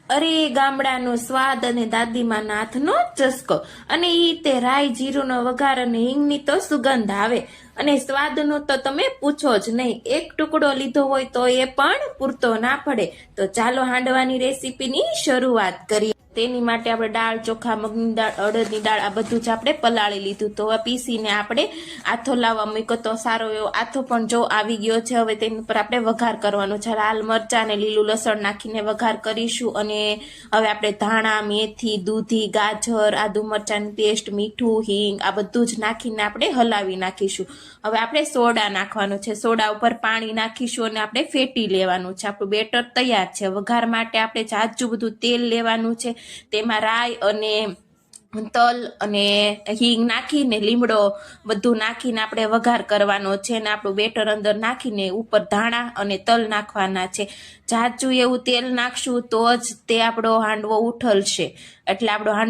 અરે ગામડાનો સ્વાદ અને દાદીમાના હાથનો ચસ્કો અને ઈ તે રાઈ જીરુંનો વઘાર અને હિંગની તો સુગંધ આવે અને સ્વાદનો તો તમે પૂછો જ નહીં. એક ટુકડો લીધો હોય તો એ પણ પૂરતો ના પડે. તો ચાલો હાંડવાની રેસીપીની શરૂઆત કરીએ. તેની માટે આપણે દાળ, ચોખા, મગની દાળ, અડદની દાળ આ બધું જ આપણે પલાળી લીધું. તો પીસીને આપણે આથો લાવવા મૂક્યો તો સારો એવો આથો પણ જો આવી ગયો છે. હવે તેની ઉપર આપણે વઘાર કરવાનો છે. લાલ મરચાં અને લીલું લસણ નાખીને વઘાર કરીશું. અને હવે આપણે ધાણા, મેથી, દૂધી, ગાજર, આદુ મરચાંની પેસ્ટ, મીઠું, હિંગ આ બધું જ નાખીને આપણે હલાવી નાખીશું. હવે આપણે સોડા નાખવાનું છે. સોડા ઉપર પાણી નાખીશું અને આપણે ફેટી લેવાનું છે. આપણું બેટર તૈયાર છે. વઘાર માટે આપણે જાજુ બધું તેલ લેવાનું છે. તેમાં રાઈ અને તલ અને હિંગ નાખીને લીમડો બધું નાખીને આપણે વઘાર કરવાનો છે. અને આપણું બેટર અંદર નાખીને ઉપર ધાણા અને તલ નાખવાના છે. જાજુ એવું તેલ નાખશું તો જ તે આપણો હાંડવો ઉઠલશે. એટલે આપણો હાંડવો